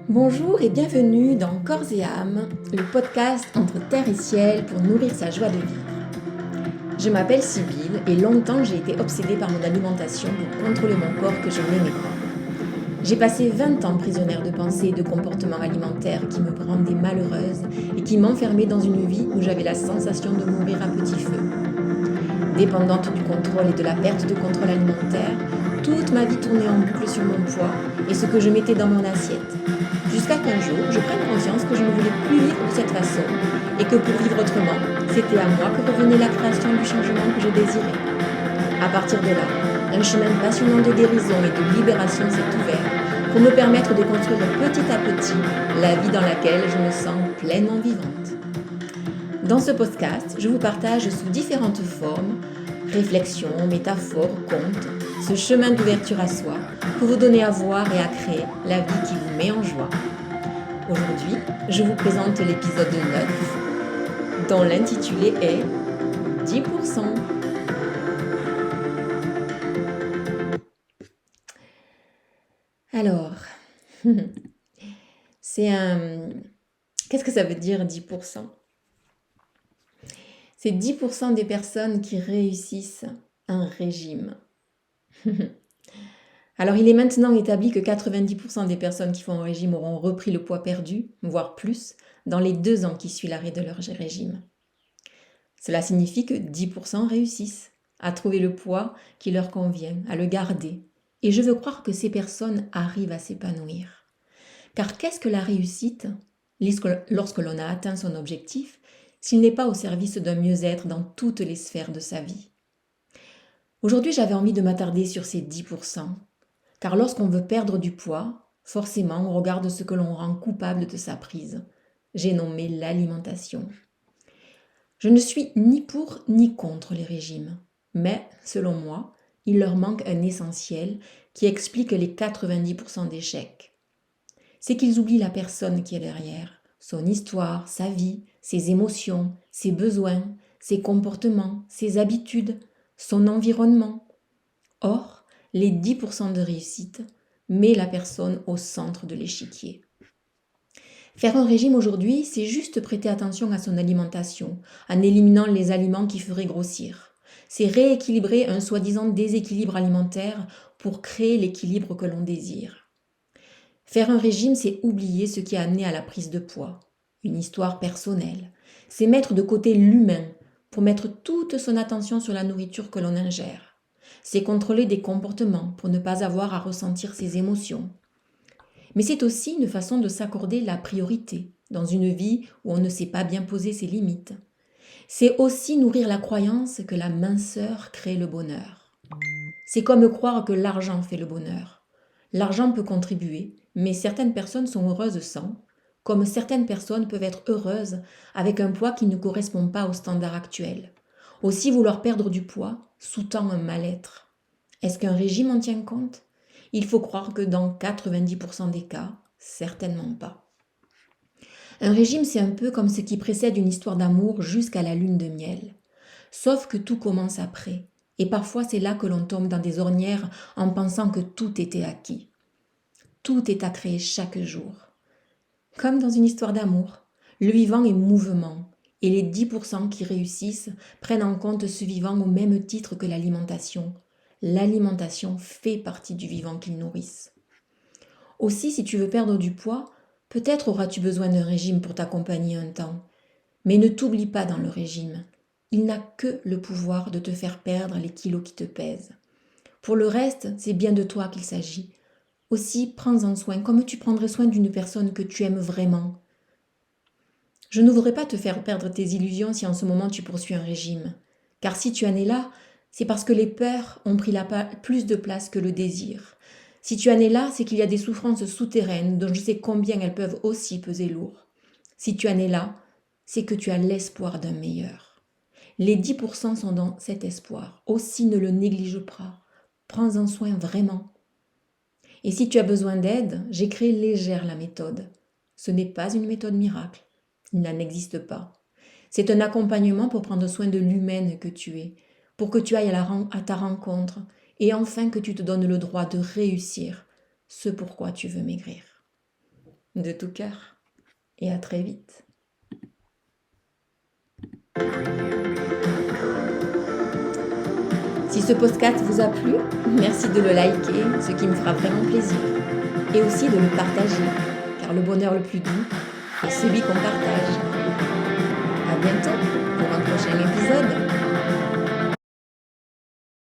Bonjour et bienvenue dans Corps et âme, le podcast entre terre et ciel pour nourrir sa joie de vivre. Je m'appelle Sybille et longtemps j'ai été obsédée par mon alimentation pour contrôler mon corps que je n'aimais pas. J'ai passé 20 ans prisonnière de pensées et de comportements alimentaires qui me rendaient malheureuse et qui m'enfermaient dans une vie où j'avais la sensation de mourir à petit feu. Dépendante du contrôle et de la perte de contrôle alimentaire, toute ma vie tournait en boucle sur mon poids et ce que je mettais dans mon assiette. Jusqu'à qu'un jour, je prenne conscience que je ne voulais plus vivre de cette façon et que pour vivre autrement, c'était à moi que revenait la création du changement que je désirais. À partir de là, un chemin passionnant de guérison et de libération s'est ouvert pour me permettre de construire petit à petit la vie dans laquelle je me sens pleinement vivante. Dans ce podcast, je vous partage sous différentes formes, réflexions, métaphores, contes, ce chemin d'ouverture à soi pour vous donner à voir et à créer la vie qui vous met en joie. Aujourd'hui, je vous présente l'épisode 9, dont l'intitulé est 10%. Alors, qu'est-ce que ça veut dire 10%? C'est 10% des personnes qui réussissent un régime. Alors, il est maintenant établi que 90% des personnes qui font un régime auront repris le poids perdu, voire plus, dans les 2 ans qui suivent l'arrêt de leur régime. Cela signifie que 10% réussissent à trouver le poids qui leur convient, à le garder. Et je veux croire que ces personnes arrivent à s'épanouir. Car qu'est-ce que la réussite lorsque l'on a atteint son objectif, s'il n'est pas au service d'un mieux-être dans toutes les sphères de sa vie? Aujourd'hui, j'avais envie de m'attarder sur ces 10%. Car lorsqu'on veut perdre du poids, forcément on regarde ce que l'on rend coupable de sa prise. J'ai nommé l'alimentation. Je ne suis ni pour ni contre les régimes, mais selon moi, il leur manque un essentiel qui explique les 90% d'échecs. C'est qu'ils oublient la personne qui est derrière, son histoire, sa vie, ses émotions, ses besoins, ses comportements, ses habitudes, son environnement. Or, les 10% de réussite met la personne au centre de l'échiquier. Faire un régime aujourd'hui, c'est juste prêter attention à son alimentation, en éliminant les aliments qui feraient grossir. C'est rééquilibrer un soi-disant déséquilibre alimentaire pour créer l'équilibre que l'on désire. Faire un régime, c'est oublier ce qui a amené à la prise de poids, une histoire personnelle. C'est mettre de côté l'humain pour mettre toute son attention sur la nourriture que l'on ingère. C'est contrôler des comportements pour ne pas avoir à ressentir ses émotions. Mais c'est aussi une façon de s'accorder la priorité dans une vie où on ne sait pas bien poser ses limites. C'est aussi nourrir la croyance que la minceur crée le bonheur. C'est comme croire que l'argent fait le bonheur. L'argent peut contribuer, mais certaines personnes sont heureuses sans, comme certaines personnes peuvent être heureuses avec un poids qui ne correspond pas aux standards actuels. Aussi, vouloir perdre du poids sous-tend un mal-être. Est-ce qu'un régime en tient compte ? Il faut croire que dans 90% des cas, certainement pas. Un régime, c'est un peu comme ce qui précède une histoire d'amour jusqu'à la lune de miel. Sauf que tout commence après. Et parfois, c'est là que l'on tombe dans des ornières en pensant que tout était acquis. Tout est à créer chaque jour. Comme dans une histoire d'amour, le vivant est mouvement. Et les 10% qui réussissent prennent en compte ce vivant au même titre que l'alimentation. L'alimentation fait partie du vivant qu'ils nourrissent. Aussi, si tu veux perdre du poids, peut-être auras-tu besoin d'un régime pour t'accompagner un temps. Mais ne t'oublie pas dans le régime. Il n'a que le pouvoir de te faire perdre les kilos qui te pèsent. Pour le reste, c'est bien de toi qu'il s'agit. Aussi, prends-en soin comme tu prendrais soin d'une personne que tu aimes vraiment. Je ne voudrais pas te faire perdre tes illusions si en ce moment tu poursuis un régime. Car si tu en es là, c'est parce que les peurs ont pris plus de place que le désir. Si tu en es là, c'est qu'il y a des souffrances souterraines dont je sais combien elles peuvent aussi peser lourd. Si tu en es là, c'est que tu as l'espoir d'un meilleur. Les 10% sont dans cet espoir. Aussi ne le néglige pas. Prends-en soin vraiment. Et si tu as besoin d'aide, j'ai créé Légère la méthode. Ce n'est pas une méthode miracle. Il n'en existe pas. C'est un accompagnement pour prendre soin de l'humaine que tu es, pour que tu ailles à ta rencontre et enfin que tu te donnes le droit de réussir ce pourquoi tu veux maigrir. de tout cœur. Et à très vite. Si ce podcast vous a plu, merci de le liker, ce qui me fera vraiment plaisir. Et aussi de le partager, car le bonheur le plus doux est celui qu'on partage. À bientôt pour un prochain épisode.